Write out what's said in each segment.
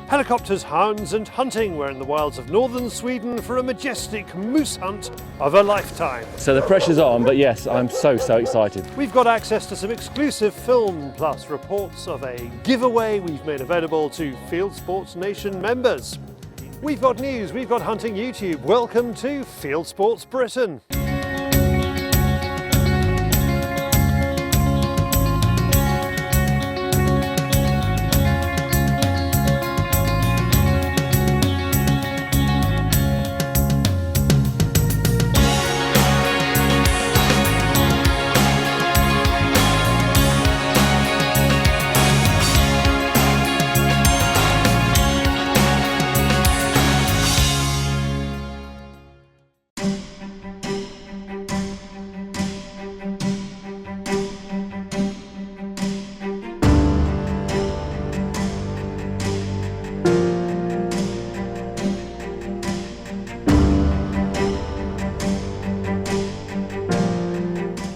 Helicopters, hounds and hunting. We're in the wilds of northern Sweden for a majestic moose hunt of a lifetime. So the pressure's on, but yes, I'm so excited. We've got access to some exclusive film plus reports of a giveaway we've made available to Fieldsports Nation members. We've got news, we've got hunting YouTube. Welcome to Fieldsports Britain.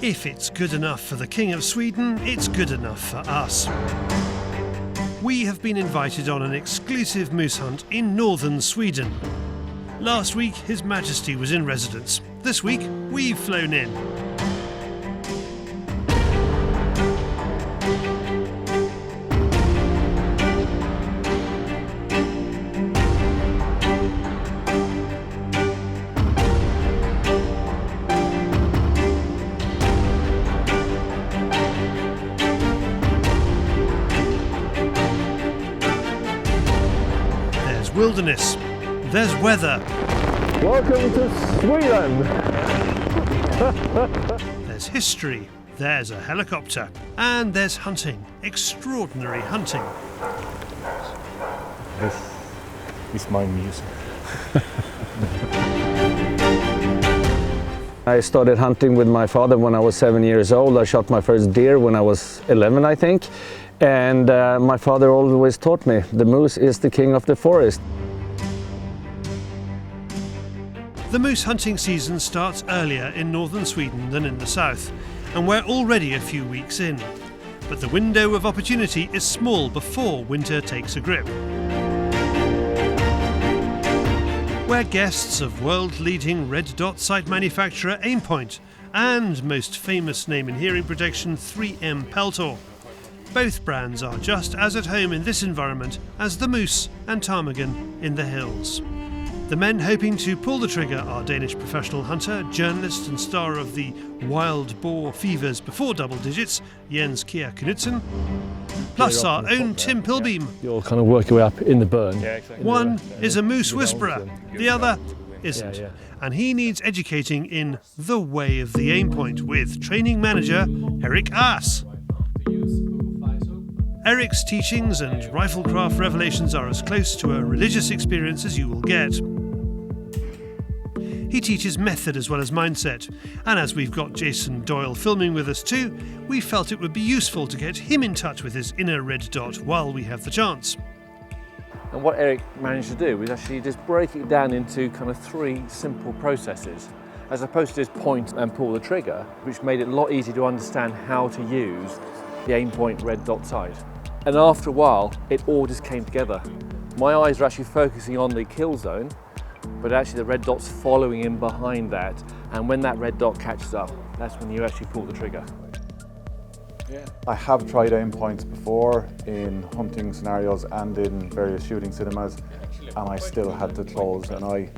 If it's good enough for the King of Sweden, it's good enough for us. We have been invited on an exclusive moose hunt in northern Sweden. Last week, His Majesty was in residence. This week, we've flown in. Wilderness, there's weather. Welcome to Sweden! There's history, there's a helicopter, and there's hunting, extraordinary hunting. This is my music. I started hunting with my father when I was 7 years old. I shot my first deer when I was 11, I think. And my father always taught me, the moose is the king of the forest. The moose hunting season starts earlier in northern Sweden than in the south, and we're already a few weeks in. But the window of opportunity is small before winter takes a grip. We're guests of world-leading red dot sight manufacturer Aimpoint and most famous name in hearing protection 3M Peltor. Both brands are just as at home in this environment as the moose and ptarmigan in the hills. The men hoping to pull the trigger are Danish professional hunter, journalist and star of the wild boar fevers before double digits, Jens Kjaer Knudsen, plus our own Tim Pilbeam. You'll kind of work your way up in the burn. One is a moose whisperer, the other isn't. And he needs educating in the way of the Aimpoint with training manager Erik Aas. Erik's teachings and riflecraft revelations are as close to a religious experience as you will get. He teaches method as well as mindset, and as we've got Jason Doyle filming with us too, we felt it would be useful to get him in touch with his inner red dot while we have the chance. And what Erik managed to do was actually just break it down into kind of 3 simple processes, as opposed to just point and pull the trigger, which made it a lot easier to understand how to use the Aimpoint red dot sight. And after a while, it all just came together. My eyes are actually focusing on the kill zone, but actually the red dot's following in behind that. And when that red dot catches up, that's when you actually pull the trigger. I have tried Aimpoints before in hunting scenarios and in various shooting cinemas, and I still had to close an eye.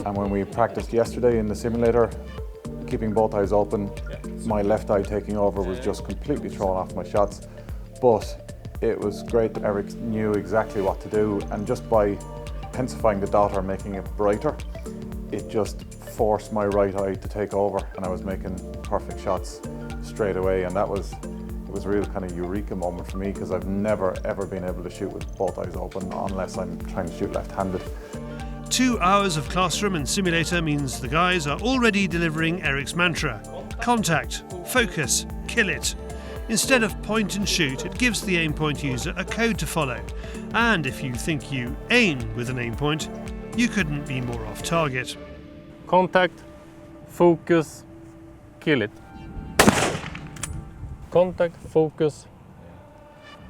And when we practiced yesterday in the simulator, keeping both eyes open, my left eye taking over was just completely thrown off my shots. But it was great that Erik knew exactly what to do, and just by intensifying the dot or making it brighter, it just forced my right eye to take over, and I was making perfect shots straight away. And it was a real kind of eureka moment for me, because I've never ever been able to shoot with both eyes open unless I'm trying to shoot left-handed. 2 hours of classroom and simulator means the guys are already delivering Erik's mantra: contact, focus, kill it. Instead of point and shoot, it gives the Aimpoint user a code to follow. And if you think you aim with an Aimpoint, you couldn't be more off target. Contact, focus, kill it. Contact, focus,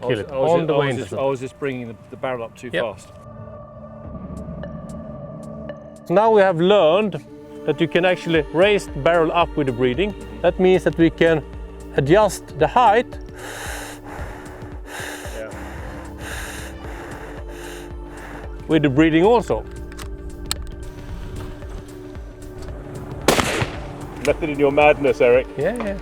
kill it on the way into the I was just bringing the barrel up too fast. So now we have learned that you can actually raise the barrel up with the breeding. That means that we can adjust the height with the breeding also. Method in your madness, Eric. Yeah.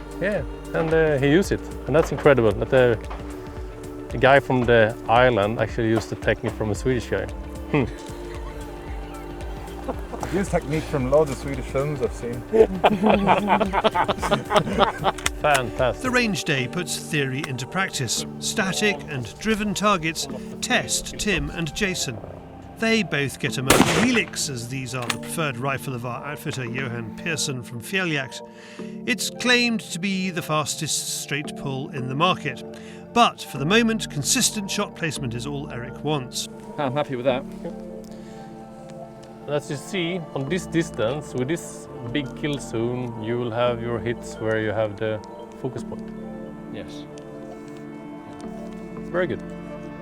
And he used it, and that's incredible. That the guy from the island actually used the technique from a Swedish guy. I've used technique from loads of Swedish films I've seen. Fantastic. The range day puts theory into practice. Static and driven targets test Tim and Jason. They both get a Moby Helix, as these are the preferred rifle of our outfitter Johan Pearson from Fieldjakt. It's claimed to be the fastest straight pull in the market. But for the moment, consistent shot placement is all Eric wants. I'm happy with that. As you see, on this distance, with this big kill zone, you will have your hits where you have the focus point. Yes. Very good.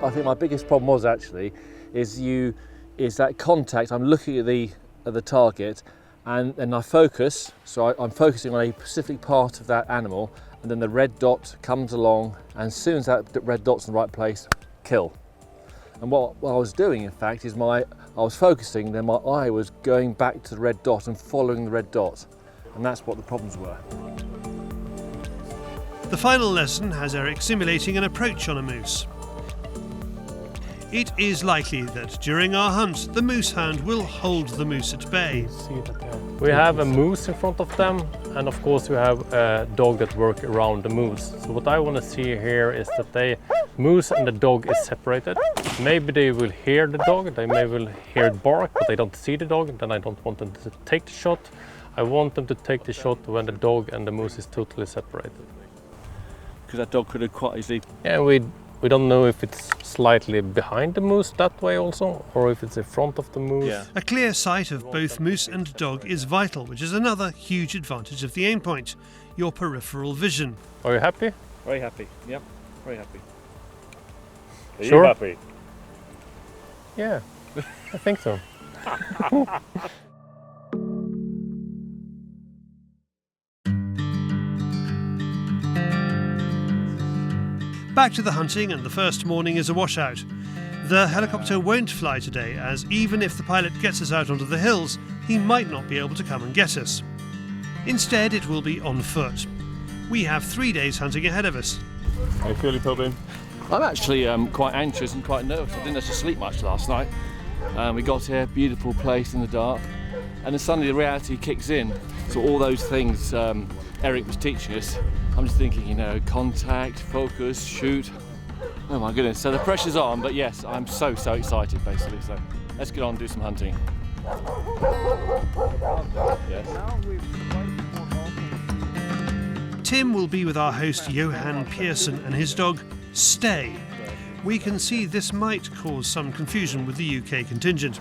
I think my biggest problem was actually is that contact. I'm looking at the target, and I focus. So I'm focusing on a specific part of that animal, and then the red dot comes along, and as soon as that red dot's in the right place, kill. And what I was doing, in fact, is I was focusing, then my eye was going back to the red dot and following the red dot, and that's what the problems were. The final lesson has Eric simulating an approach on a moose. It is likely that during our hunt, the moose hound will hold the moose at bay. We have a moose in front of them, and of course we have a dog that works around the moose. So what I want to see here is that the moose and the dog is separated. Maybe they will hear the dog, they may will hear it bark, but they don't see the dog. Then I don't want them to take the shot. I want them to take the shot when the dog and the moose is totally separated. Because that dog could have quite easily... Yeah, we don't know if it's slightly behind the moose that way also, or if it's in front of the moose. Yeah. A clear sight of both moose and dog is vital, which is another huge advantage of the Aimpoint, your peripheral vision. Are you happy? Very happy, yep, very happy. Are Sure. you happy? Yeah, I think so. Back to the hunting, and the first morning is a washout. The helicopter won't fly today, as even if the pilot gets us out onto the hills, he might not be able to come and get us. Instead, it will be on foot. We have 3 days hunting ahead of us. How you feeling, Pilbeam? I'm actually quite anxious and quite nervous. I didn't actually sleep much last night. We got here, beautiful place in the dark, and then suddenly the reality kicks in. So all those things Eric was teaching us, I'm just thinking, you know, contact, focus, shoot. Oh my goodness, so the pressure's on, but yes, I'm so excited basically. So let's get on and do some hunting. Yes. Tim will be with our host Johan Pearson and his dog, Stay. We can see this might cause some confusion with the UK contingent.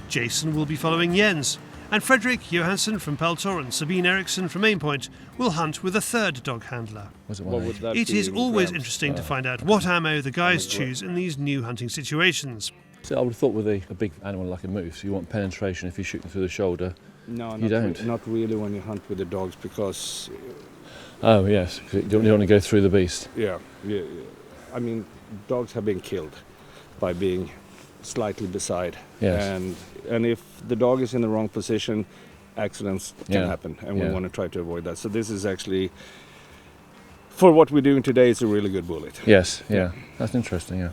Jason will be following Jens, and Fredrik Johansson from Peltor and Sabine Eriksson from Aimpoint will hunt with a third dog handler. It is always interesting to find out what ammo the guys choose in these new hunting situations. So I would have thought with a big animal like a moose, you want penetration if you shoot them through the shoulder. No, you don't. Not really when you hunt with the dogs, because... Oh yes, because you don't want to go through the beast. Yeah. I mean, dogs have been killed by being slightly beside. Yes. And if the dog is in the wrong position, accidents can happen, and we want to try to avoid that. So this is actually, for what we're doing today, it's a really good bullet. Yes, yeah. That's interesting, yeah.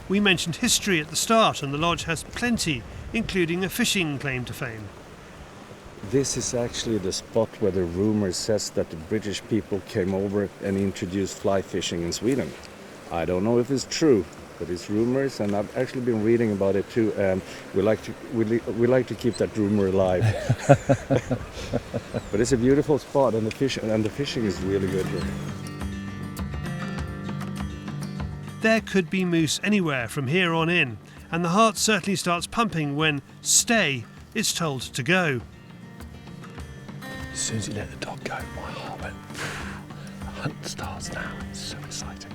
We mentioned history at the start, and the lodge has plenty, including a fishing claim to fame. This is actually the spot where the rumor says that the British people came over and introduced fly fishing in Sweden. I don't know if it's true, but it's rumors, and I've actually been reading about it too, and we like to keep that rumor alive. But it's a beautiful spot, and the fishing is really good here. There could be moose anywhere from here on in, and the heart certainly starts pumping when Stay is told to go. As soon as you let the dog go, my heart went. hunt starts now. It's so exciting.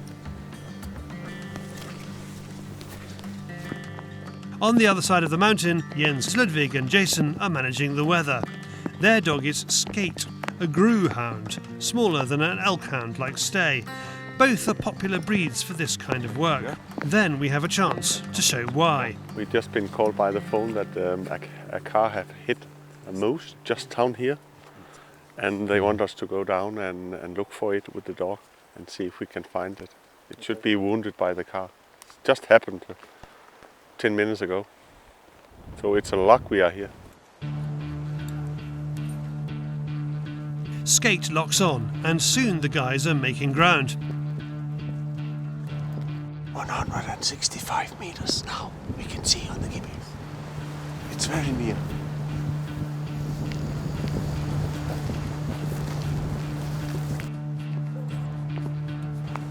On the other side of the mountain, Jens, Ludwig and Jason are managing the weather. Their dog is Skate, a grue hound, smaller than an elk hound like Stay. Both are popular breeds for this kind of work. Yeah. Then we have a chance to show why. We've just been called by the phone that a car had hit a moose just down here. And they want us to go down and look for it with the dog and see if we can find it. It should be wounded by the car. It just happened 10 minutes ago. So it's a luck we are here. Skate locks on, and soon the guys are making ground. 165 meters now, we can see on the gibbet. It's very near.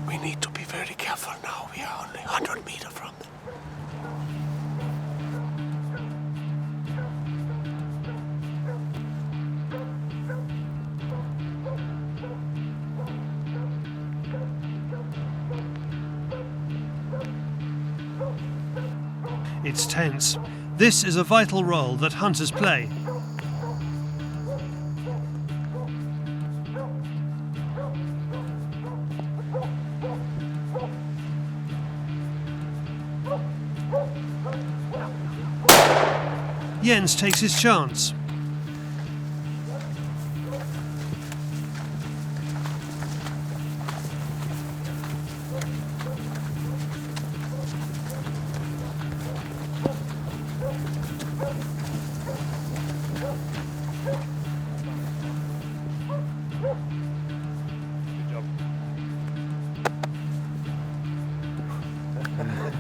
We need to be very careful now, we are only 100 meters from them. It's tense. This is a vital role that hunters play. Jens takes his chance.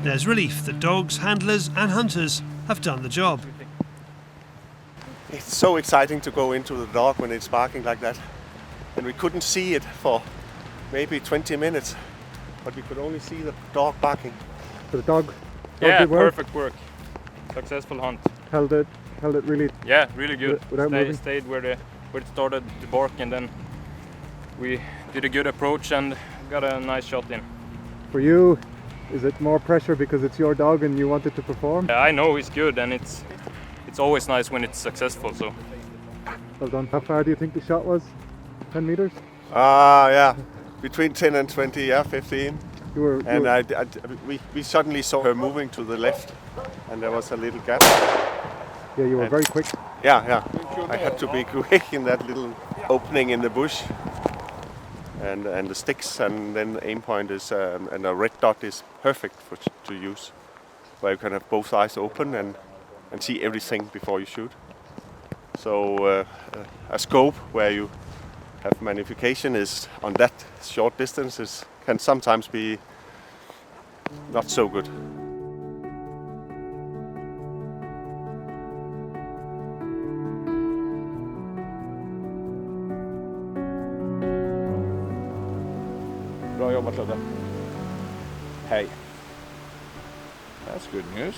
There's relief that dogs, handlers and hunters have done the job. It's so exciting to go into the dog when it's barking like that. And we couldn't see it for maybe 20 minutes, but we could only see the dog barking. So the dog Yeah, did work? perfect work. Successful hunt. Held it really Yeah, really good. Without moving? Stayed where it started to bark, and then we did a good approach and got a nice shot in. for you. Is it more pressure because it's your dog and you want it to perform? I know he's good, and it's always nice when it's successful. So Well done. How far do you think the shot was? 10 meters? Yeah, between 10 and 20, yeah, 15. We suddenly saw her moving to the left, and there was a little gap. Yeah, you were very quick. Yeah. I had to be quick in that little opening in the bush. And the sticks, and then Aimpoint is, and a red dot is perfect to use, where you can have both eyes open and see everything before you shoot. So a scope where you have magnification is on that short distance can sometimes be not so good. Bra jobbat Ludde. Hey. That's good news.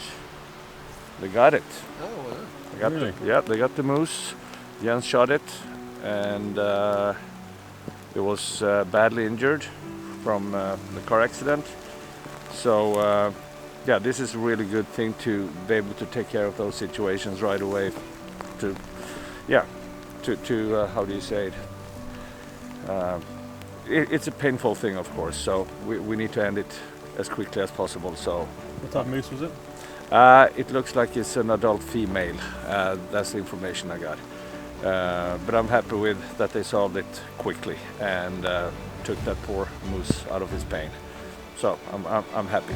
They got it. Oh, They got they got the moose. Jens shot it, and it was badly injured from the car accident. So yeah, this is a really good thing to be able to take care of those situations right away. To how do you say it? It's a painful thing, of course, so we need to end it as quickly as possible. So, what type of moose was it? It looks like it's an adult female. That's the information I got. But I'm happy with that they solved it quickly and took that poor moose out of his pain. So I'm happy.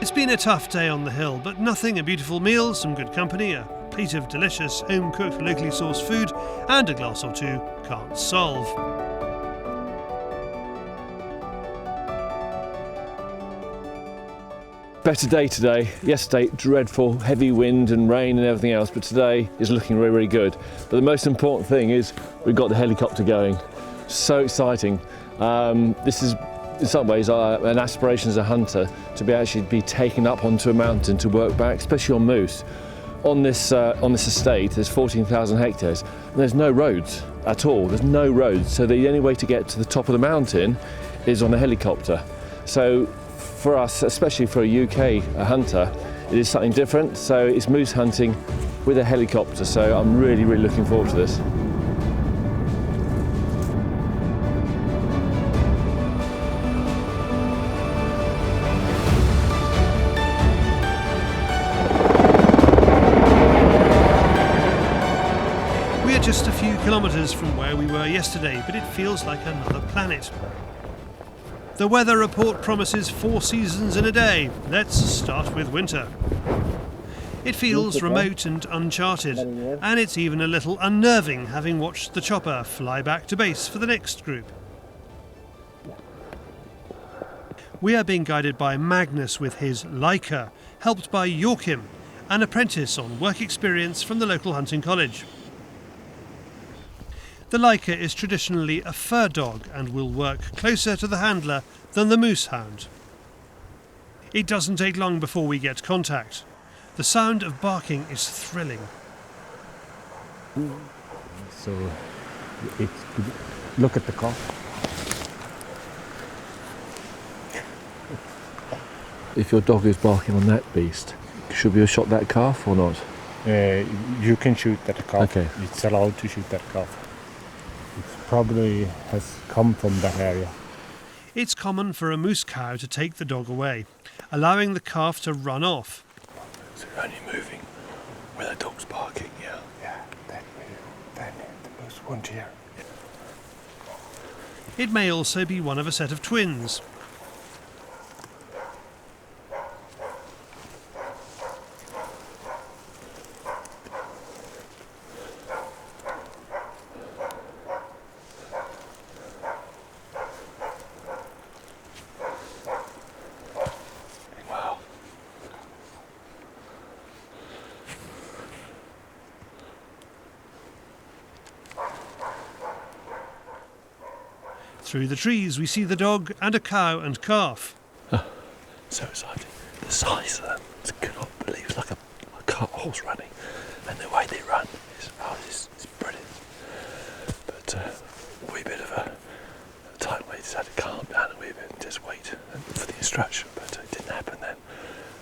It's been a tough day on the hill, but nothing a beautiful meal, some good company, a plate of delicious home-cooked, locally sourced food, and a glass or two can't solve. better day today. Yesterday, dreadful, heavy wind and rain and everything else, but today is looking really, really good. But the most important thing is we've got the helicopter going. So exciting. This is, in some ways, an aspiration as a hunter to actually be taken up onto a mountain to work back, especially on moose. On this estate, there's 14,000 hectares, and there's no roads at all. There's no roads, so the only way to get to the top of the mountain is on a helicopter. So for us, especially for a UK hunter, it is something different. So it's moose hunting with a helicopter. So I'm really, really looking forward to this. We're just a few kilometres from where we were yesterday, but it feels like another planet. The weather report promises 4 seasons in a day. Let's start with winter. It feels remote and uncharted, and it's even a little unnerving having watched the chopper fly back to base for the next group. We are being guided by Magnus with his Leica, helped by Joachim, an apprentice on work experience from the local hunting college. The Leica is traditionally a fur dog and will work closer to the handler than the moose hound. It doesn't take long before we get contact. The sound of barking is thrilling. So look at the calf. If your dog is barking on that beast, should we have shot that calf or not? You can shoot that calf. Okay. It's allowed to shoot that calf. It probably has come from that area. It's common for a moose cow to take the dog away, allowing the calf to run off. So you're only moving where the dog's barking, yeah? Yeah, then the moose won't hear. It may also be one of a set of twins. Through the trees we see the dog and a cow and calf. So exciting. The size of them, I cannot believe. It's like a horse running, and the way they run is brilliant. But a wee bit of a time where you just had to calm down a wee bit and just wait for the instruction, but it didn't happen then.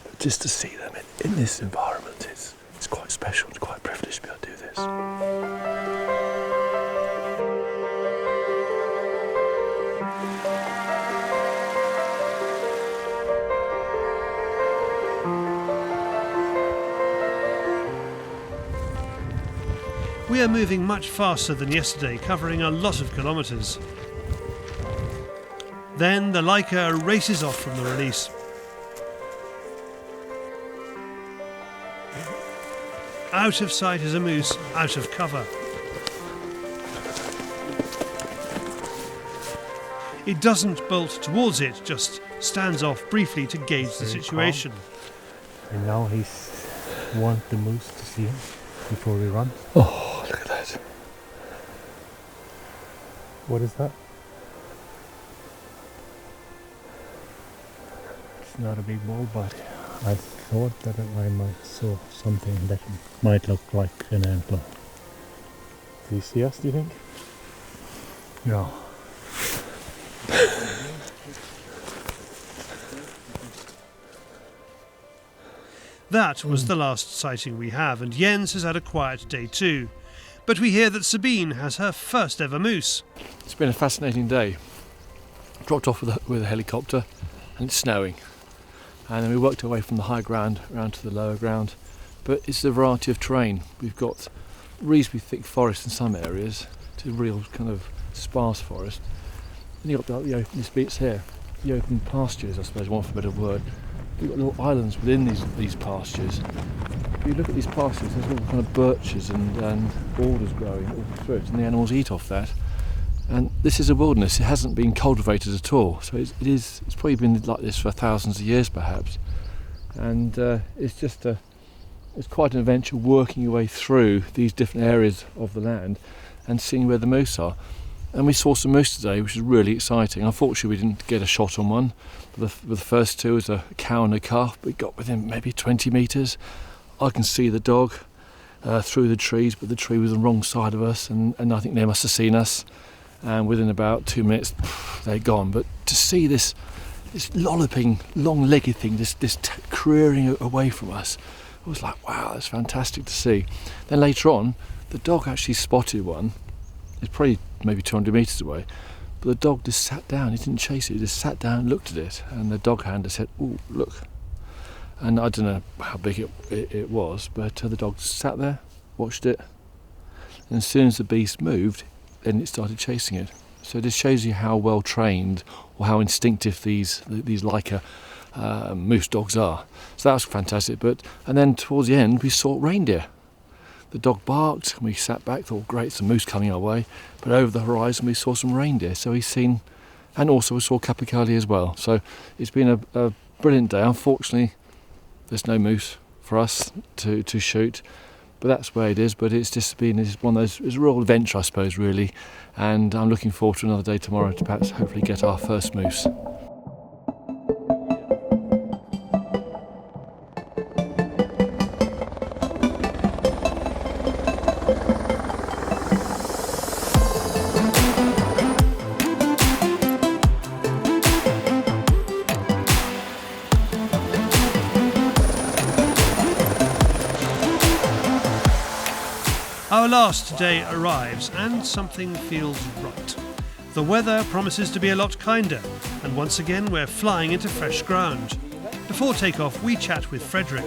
But just to see them in this environment, it's quite special. It's quite a privilege to be able to do this. We are moving much faster than yesterday, covering a lot of kilometres. Then the Leica races off from the release. Out of sight is a moose, out of cover. It doesn't bolt towards it, just stands off briefly to gauge the situation. And now he's want the moose to see him before we run. Oh, look at that. What is that? It's not a big bull, but I thought that I might saw something that might look like an antler. Do you see us, do you think? No. That was the last sighting we have, and Jens has had a quiet day too. But we hear that Sabine has her first ever moose. It's been a fascinating day. Dropped off with a helicopter, and it's snowing. And then we worked our way from the high ground around to the lower ground. But it's a variety of terrain. We've got reasonably thick forest in some areas to real kind of sparse forest. Then you've got the open bits here, the open pastures, I suppose, one for a better word. You've got little islands within these pastures. If you look at these pastures, there's all kind of birches and alders growing all through it, and the animals eat off that. And this is a wilderness. It hasn't been cultivated at all, so it's probably been like this for thousands of years, perhaps. and it's quite an adventure working your way through these different areas of the land and seeing where the moose are. And we saw some moose today, which is really exciting. Unfortunately, we didn't get a shot on one. With the first two was a cow and a calf. We got within maybe 20 metres. I can see the dog through the trees, but the tree was on the wrong side of us, and I think they must have seen us. And within about 2 minutes, they're gone. But to see this lolloping, long-legged thing, this careering away from us, I was like, wow, that's fantastic to see. Then later on, the dog actually spotted one. It's probably maybe 200 metres away, but the dog just sat down. He didn't chase it, he just sat down and looked at it, and the dog handler said, "Oh, look." And I don't know how big it was, but the dog sat there, watched it, and as soon as the beast moved, then it started chasing it. So this shows you how well trained or how instinctive these Leica moose dogs are. So that was fantastic. And then towards the end, we saw reindeer. The dog barked, and we sat back, thought, great, some moose coming our way. But over the horizon, we saw some reindeer. So he's seen, and also we saw capercaillie as well. So it's been a brilliant day. Unfortunately, there's no moose for us to shoot, but that's where it is. But it's just been one of those, it's a real adventure, I suppose, really. And I'm looking forward to another day tomorrow to perhaps hopefully get our first moose. Our last day arrives and something feels right. The weather promises to be a lot kinder, and once again we're flying into fresh ground. Before takeoff, we chat with Frederick.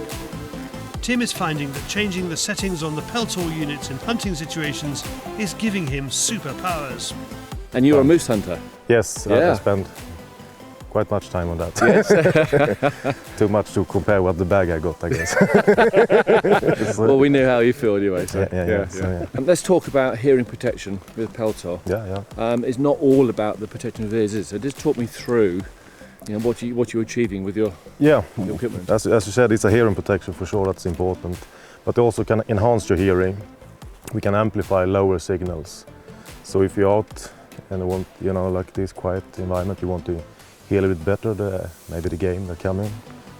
Tim is finding that changing the settings on the Peltor units in hunting situations is giving him superpowers. And you're a moose hunter? Yes, Yeah. I spend quite much time on that. Yes. Too much to compare what the bag I got, I guess. Well, we know how you feel anyway. So. Yeah. Let's talk about hearing protection with Peltor. Yeah. It's not all about the protection of ears, is it? So just talk me through, what you're achieving with your equipment. As you said, it's a hearing protection for sure. That's important, but it also can enhance your hearing. We can amplify lower signals. So if you're out and you want, like this quiet environment, you want to hear a little bit better maybe the game that's coming,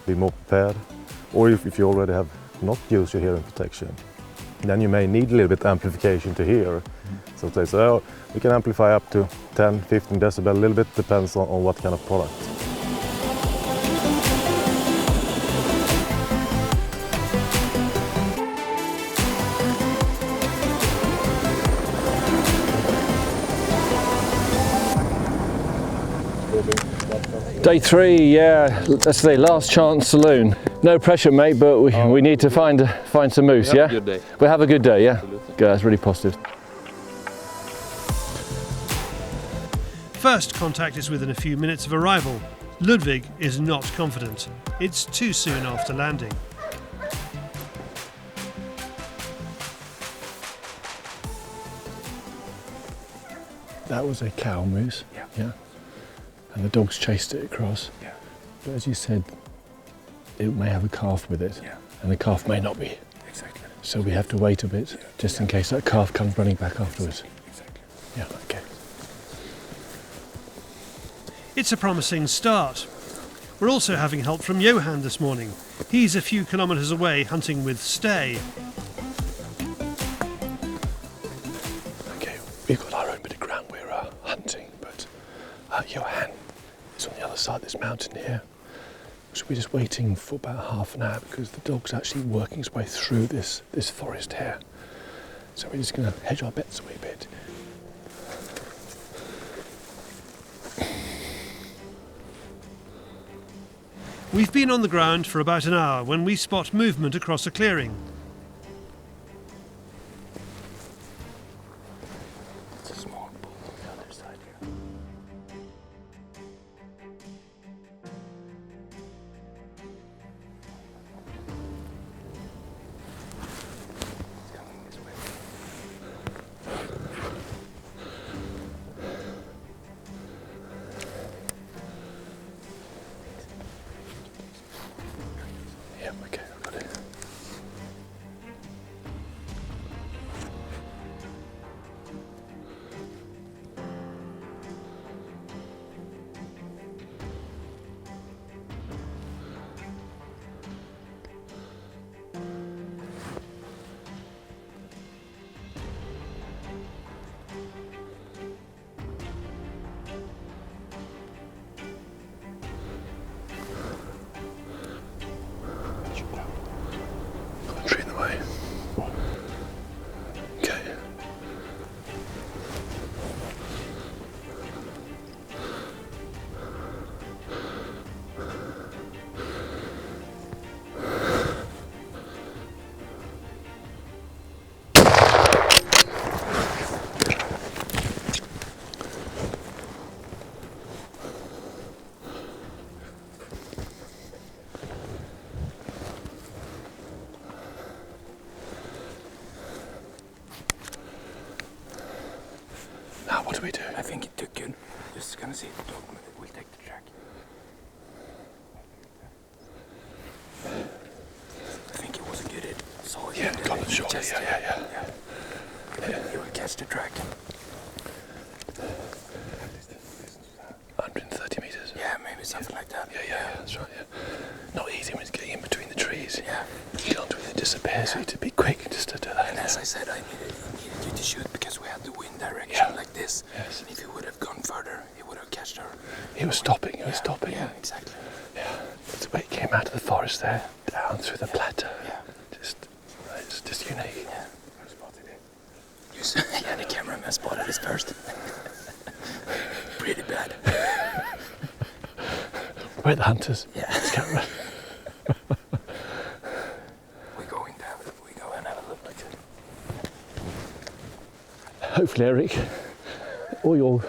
be more prepared. Or if you already have not used your hearing protection, then you may need a little bit amplification to hear. So we can amplify up to 10, 15 decibel, a little bit depends on what kind of product. Day 3, yeah, let's say last chance saloon. No pressure, mate, but we need to find some moose, yeah? Have a good day. We'll have a good day, yeah? Absolutely. Good, that's really positive. First contact is within a few minutes of arrival. Ludwig is not confident. It's too soon after landing. That was a cow moose. Yeah. And the dogs chased it across. Yeah. But as you said, it may have a calf with it. Yeah. And the calf may not be. Exactly. So we have to wait a bit, just in case that calf comes running back afterwards. Exactly. Yeah, okay. It's a promising start. We're also having help from Johan this morning. He's a few kilometres away hunting with Stay. Okay, we've got our own bit of ground we're hunting, but Johan is on the other side of this mountain here. So we're just waiting for about half an hour because the dog's actually working his way through this forest here. So we're just going to hedge our bets a wee bit. We've been on the ground for about an hour when we spot movement across a clearing. It's a small bull on the other side here. It's coming this way. we do? I think it took good. Just gonna see if the dog will take the track. I think it was a good hit. So Yeah, got it short. Yeah. He will catch the track. 130 meters. Yeah, maybe something like that. Yeah, that's right. Yeah. Not easy when it's getting in between the trees. Yeah. You can't really disappear, so you have to be quick just to do that. And as I said, I needed you to shoot because we had the wind direction like this. Yes. And if he would have gone further, he would have catched her. He was stopping. Yeah, exactly. Yeah. That's the way he came out of the forest there, down through the plateau. Yeah. It's just unique. Yeah. Yeah, the cameraman spotted us first. Pretty bad. We're the hunters. Yeah. We go and have a look. Hopefully, Eric, all your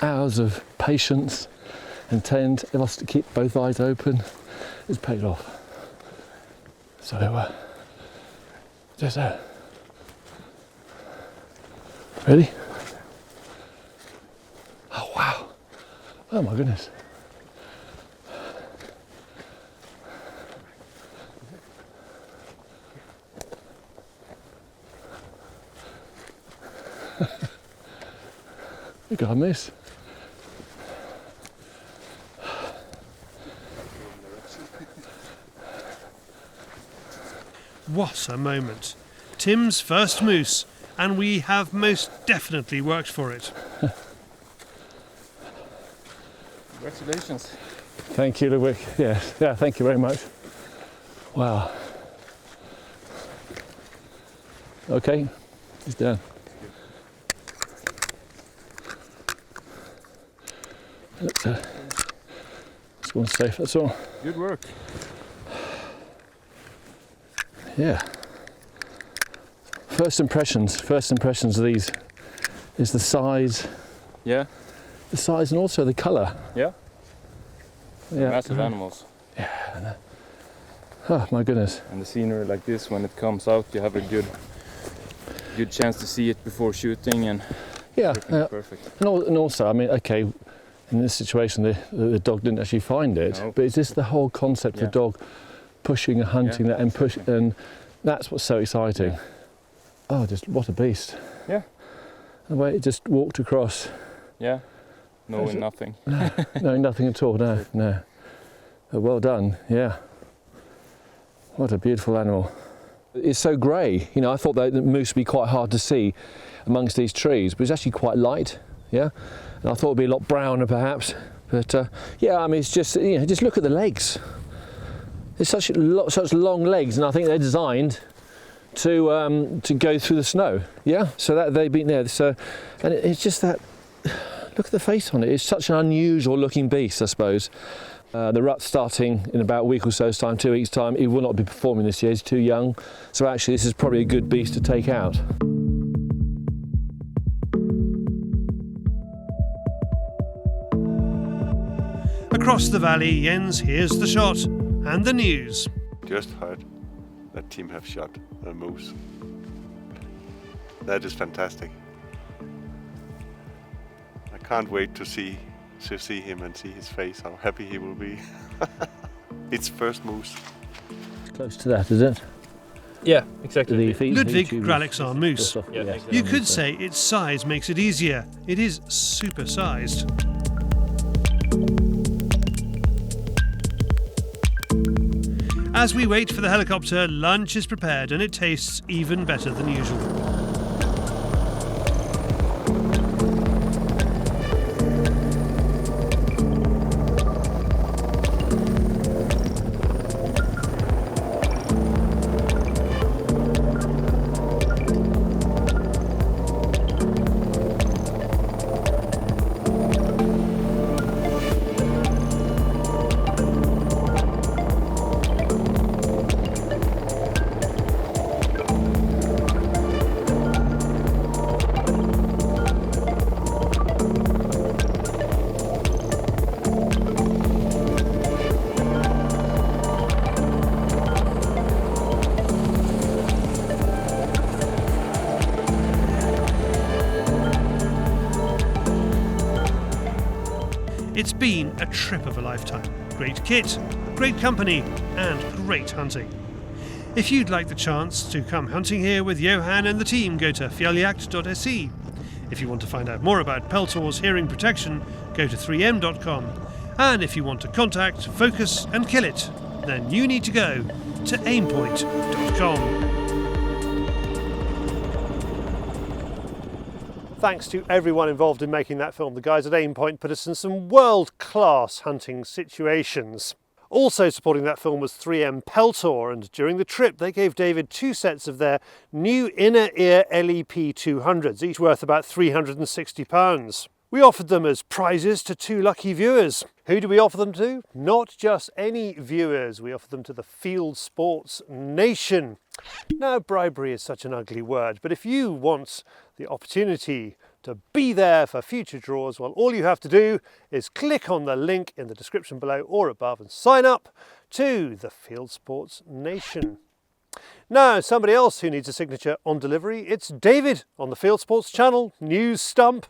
hours of patience and tend of us to keep both eyes open is paid off. So, there's that. Ready? Oh wow! Oh my goodness! You got a miss. What a moment. Tim's first moose, and we have most definitely worked for it. Congratulations. Thank you, Ludwig. Yeah, thank you very much. Wow. Okay, he's down. Let's go on safe, that's all. Good work. Yeah. First impressions of these is the size. Yeah. The size and also the colour. Yeah. Yeah. Massive animals. Yeah. Oh my goodness. And the scenery like this, when it comes out, you have a good chance to see it before shooting, and yeah, perfect. And also, I mean, okay, in this situation, the dog didn't actually find it, no. but it's just the whole concept of the dog pushing and hunting that and push, and that's what's so exciting. Yeah. Oh, just what a beast! Yeah. The way it just walked across. Yeah. Knowing nothing. Knowing nothing at all. No. Well done. Yeah. What a beautiful animal. It's so grey. You know, I thought that the moose would be quite hard to see amongst these trees, but it's actually quite light. Yeah. And I thought it'd be a lot browner perhaps, but yeah. I mean, it's just, you know, just look at the legs. It's such long legs, and I think they're designed to go through the snow. Yeah. So that they've been there. So, and it's just that. Look at the face on it. It's such an unusual looking beast, I suppose. The rut's starting in about a week or so's time, 2 weeks' time. He will not be performing this year. He's too young. So actually, this is probably a good beast to take out. Across the valley, Jens hears the shot and the news. Just heard that Tim have shot a moose. That is fantastic. I can't wait to see him and see his face, how happy he will be. It's first moose. Close to that, is it? Yeah, exactly. Ludwig Gralick's our moose. Yeah, You could say its size makes it easier. It is super sized. As we wait for the helicopter, lunch is prepared and it tastes even better than usual. It's been a trip of a lifetime. Great kit, great company, and great hunting. If you'd like the chance to come hunting here with Johan and the team, go to fjeljakt.se. If you want to find out more about Peltor's hearing protection, go to 3m.com. And if you want to contact, focus and kill it, then you need to go to aimpoint.com. Thanks to everyone involved in making that film. The guys at Aimpoint put us in some world-class hunting situations. Also supporting that film was 3M Peltor, and during the trip they gave David 2 sets of their new inner ear LEP 200s, each worth about £360. We offered them as prizes to 2 lucky viewers. Who do we offer them to? Not just any viewers, we offer them to the Fieldsports Nation. Now, bribery is such an ugly word, but if you want the opportunity to be there for future draws, well, all you have to do is click on the link in the description below or above and sign up to the Fieldsports Nation. Now, somebody else who needs a signature on delivery, it's David on the Fieldsports Channel News Stump.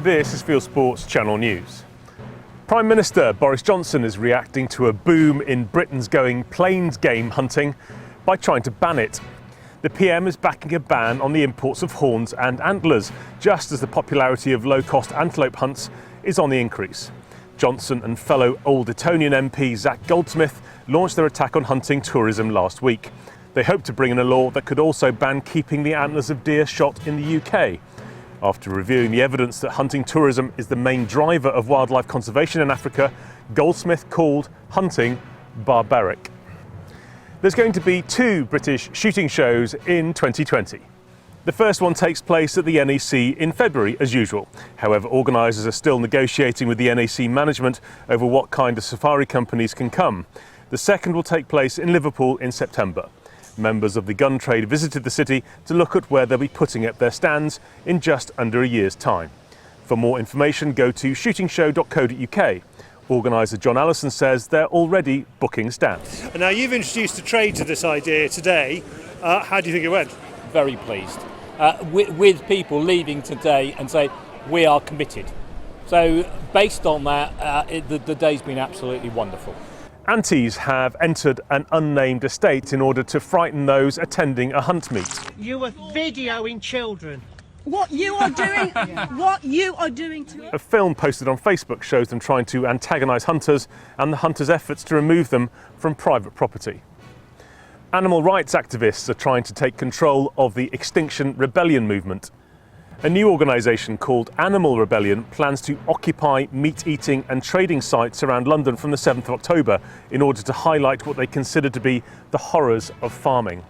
This is Fieldsports Channel News. Prime Minister Boris Johnson is reacting to a boom in Britain's going plains game hunting by trying to ban it. The PM is backing a ban on the imports of horns and antlers, just as the popularity of low-cost antelope hunts is on the increase. Johnson and fellow Old Etonian MP Zac Goldsmith launched their attack on hunting tourism last week. They hope to bring in a law that could also ban keeping the antlers of deer shot in the UK. After reviewing the evidence that hunting tourism is the main driver of wildlife conservation in Africa, Goldsmith called hunting barbaric. There's going to be 2 British shooting shows in 2020. The first one takes place at the NEC in February, as usual. However, organisers are still negotiating with the NEC management over what kind of safari companies can come. The second will take place in Liverpool in September. Members of the gun trade visited the city to look at where they'll be putting up their stands in just under a year's time. For more information, go to shootingshow.co.uk. Organiser John Allison says they're already booking stands. Now, you've introduced the trade to this idea today. How do you think it went? Very pleased. With people leaving today and say, we are committed. So based on that, the day's been absolutely wonderful. Antis have entered an unnamed estate in order to frighten those attending a hunt meet. You were videoing children. What you are doing, what you are doing to A film posted on Facebook shows them trying to antagonise hunters and the hunters' efforts to remove them from private property. Animal rights activists are trying to take control of the Extinction Rebellion movement. A new organisation called Animal Rebellion plans to occupy meat-eating and trading sites around London from the 7th of October in order to highlight what they consider to be the horrors of farming.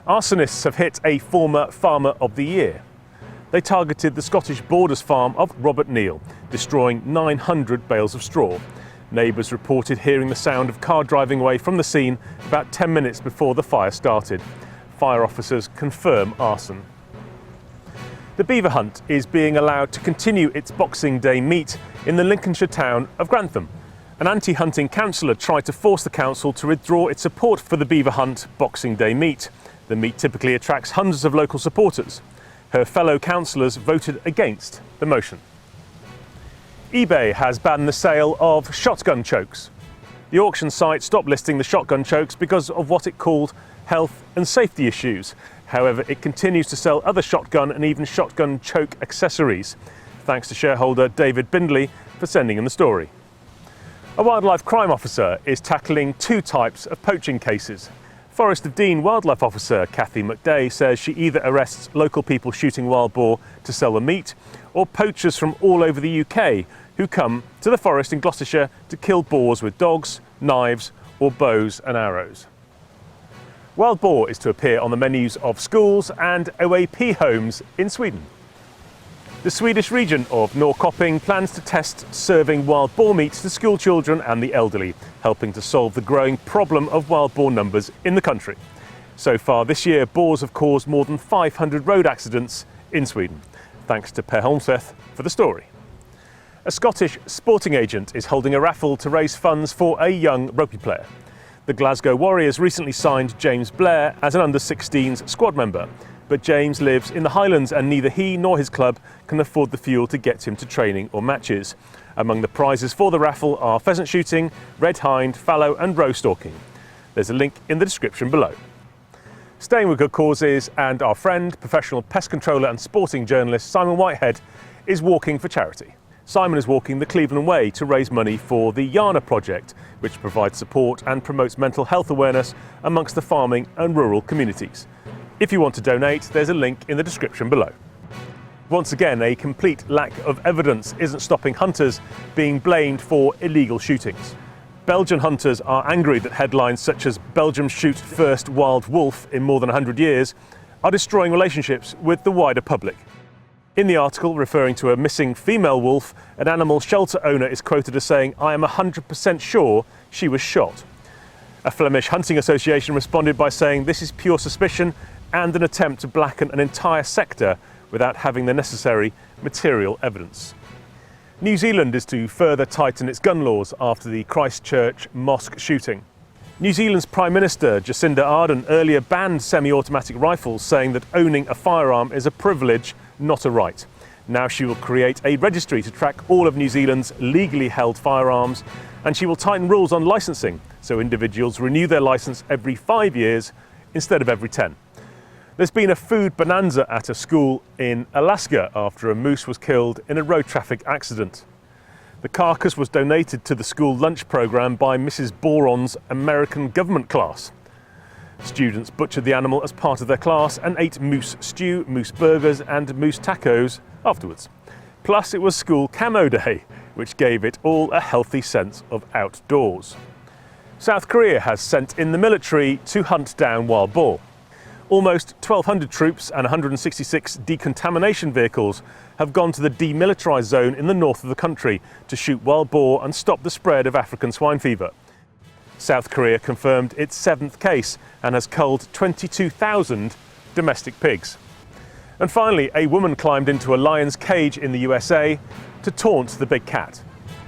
Arsonists have hit a former Farmer of the Year. They targeted the Scottish Borders farm of Robert Neal, destroying 900 bales of straw. Neighbours reported hearing the sound of car driving away from the scene about 10 minutes before the fire started. Fire officers confirm arson. The beaver hunt is being allowed to continue its Boxing Day meet in the Lincolnshire town of Grantham. An anti-hunting councillor tried to force the council to withdraw its support for the beaver hunt Boxing Day meet. The meet typically attracts hundreds of local supporters. Her fellow councillors voted against the motion. eBay has banned the sale of shotgun chokes. The auction site stopped listing the shotgun chokes because of what it called health and safety issues. However, it continues to sell other shotgun and even shotgun choke accessories. Thanks to shareholder David Bindley for sending in the story. A wildlife crime officer is tackling 2 types of poaching cases. Forest of Dean wildlife officer Kathy McDay says she either arrests local people shooting wild boar to sell the meat, or poachers from all over the UK who come to the forest in Gloucestershire to kill boars with dogs, knives or bows and arrows. Wild boar is to appear on the menus of schools and OAP homes in Sweden. The Swedish region of Norrköping plans to test serving wild boar meat to school children and the elderly, helping to solve the growing problem of wild boar numbers in the country. So far this year, boars have caused more than 500 road accidents in Sweden. Thanks to Per Holmseth for the story. A Scottish sporting agent is holding a raffle to raise funds for a young rugby player. The Glasgow Warriors recently signed James Blair as an under-16s squad member, but James lives in the Highlands and neither he nor his club can afford the fuel to get him to training or matches. Among the prizes for the raffle are pheasant shooting, red hind, fallow and roe stalking. There's a link in the description below. Staying with good causes, and our friend, professional pest controller and sporting journalist Simon Whitehead is walking for charity. Simon is walking the Cleveland Way to raise money for the Yana Project, which provides support and promotes mental health awareness amongst the farming and rural communities. If you want to donate, there's a link in the description below. Once again, a complete lack of evidence isn't stopping hunters being blamed for illegal shootings. Belgian hunters are angry that headlines such as "Belgium shoot first wild wolf in more than 100 years" are destroying relationships with the wider public. In the article, referring to a missing female wolf, an animal shelter owner is quoted as saying, "I am 100% sure she was shot." A Flemish hunting association responded by saying this is pure suspicion and an attempt to blacken an entire sector without having the necessary material evidence. New Zealand is to further tighten its gun laws after the Christchurch mosque shooting. New Zealand's Prime Minister Jacinda Ardern earlier banned semi-automatic rifles, saying that owning a firearm is a privilege, not a right. Now she will create a registry to track all of New Zealand's legally held firearms, and she will tighten rules on licensing, so individuals renew their licence every 5 years instead of every 10. There's been a food bonanza at a school in Alaska after a moose was killed in a road traffic accident. The carcass was donated to the school lunch programme by Mrs. Boron's American government class. Students butchered the animal as part of their class and ate moose stew, moose burgers and moose tacos afterwards. Plus it was school camo day, which gave it all a healthy sense of outdoors. South Korea has sent in the military to hunt down wild boar. Almost 1,200 troops and 166 decontamination vehicles have gone to the demilitarised zone in the north of the country to shoot wild boar and stop the spread of African swine fever. South Korea confirmed its 7th case and has culled 22,000 domestic pigs. And finally, a woman climbed into a lion's cage in the USA to taunt the big cat.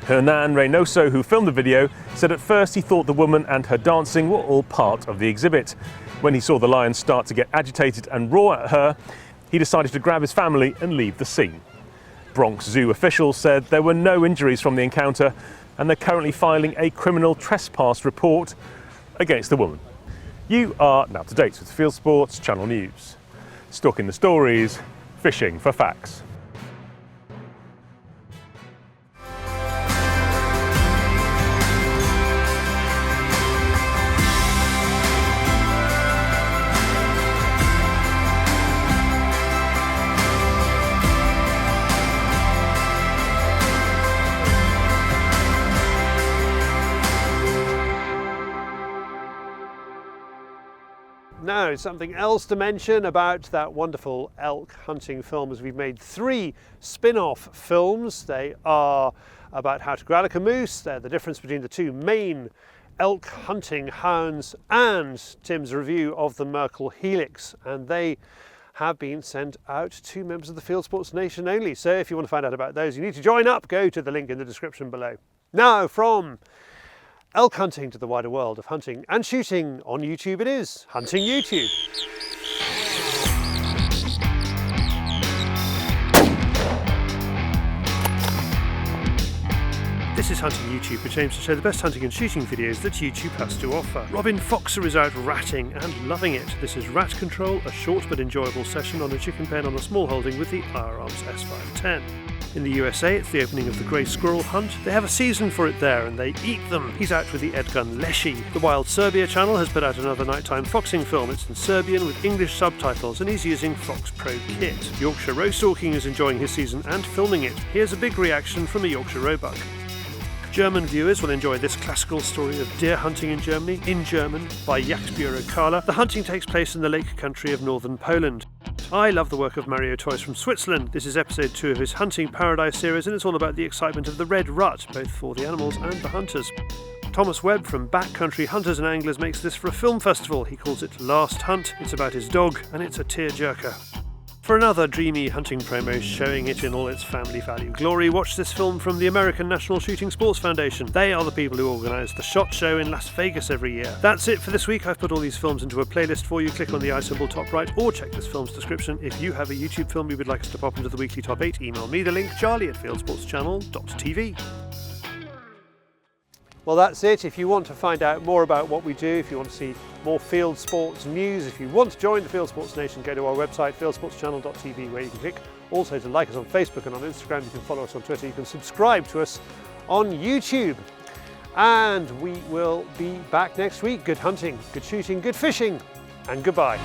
Hernan Reynoso, who filmed the video, said at first he thought the woman and her dancing were all part of the exhibit. When he saw the lion start to get agitated and roar at her, he decided to grab his family and leave the scene. Bronx Zoo officials said there were no injuries from the encounter, and they're currently filing a criminal trespass report against the woman. You are now up to date with Fieldsports Channel News. Stalking the stories, fishing for facts. Now, something else to mention about that wonderful elk hunting film is we've made 3 spin-off films. They are about how to gralloch a moose, they're the difference between the 2 main elk hunting hounds, and Tim's review of the Merkel Helix, and they have been sent out to members of the Fieldsports Nation only. So if you want to find out about those, you need to join up. Go to the link in the description below. Now, from elk hunting to the wider world of hunting and shooting on YouTube, it is Hunting YouTube. This is Hunting YouTube, which aims to show the best hunting and shooting videos that YouTube has to offer. Robin Foxer is out ratting and loving it. This is Rat Control, a short but enjoyable session on a chicken pen on a small holding with the IRARMS S510. In the USA, it's the opening of the grey squirrel hunt. They have a season for it there and they eat them. He's out with the Edgun Leshy. The Wild Serbia channel has put out another nighttime foxing film. It's in Serbian with English subtitles and he's using Fox Pro Kit. Yorkshire Roe Stalking is enjoying his season and filming it. Here's a big reaction from a Yorkshire Roebuck. German viewers will enjoy this classical story of deer hunting in Germany, in German, by Jagdbureau Kala. The hunting takes place in the lake country of northern Poland. I love the work of Mario Toys from Switzerland. This is episode 2 of his Hunting Paradise series, and it's all about the excitement of the red rut, both for the animals and the hunters. Thomas Webb from Backcountry Hunters and Anglers makes this for a film festival. He calls it Last Hunt. It's about his dog, and it's a tearjerker. For another dreamy hunting promo showing it in all its family value glory, watch this film from the American National Shooting Sports Foundation. They are the people who organise the SHOT Show in Las Vegas every year. That's it for this week. I've put all these films into a playlist for you. Click on the eye symbol top right or check this film's description. If you have a YouTube film you would like us to pop into the weekly top 8, email me the link, charlie@fieldsportschannel.tv. Well, that's it. If you want to find out more about what we do, if you want to see more field sports news, if you want to join the Fieldsports Nation, go to our website, fieldsportschannel.tv, where you can click. Also, to like us on Facebook and on Instagram, you can follow us on Twitter, you can subscribe to us on YouTube. And we will be back next week. Good hunting, good shooting, good fishing, and goodbye.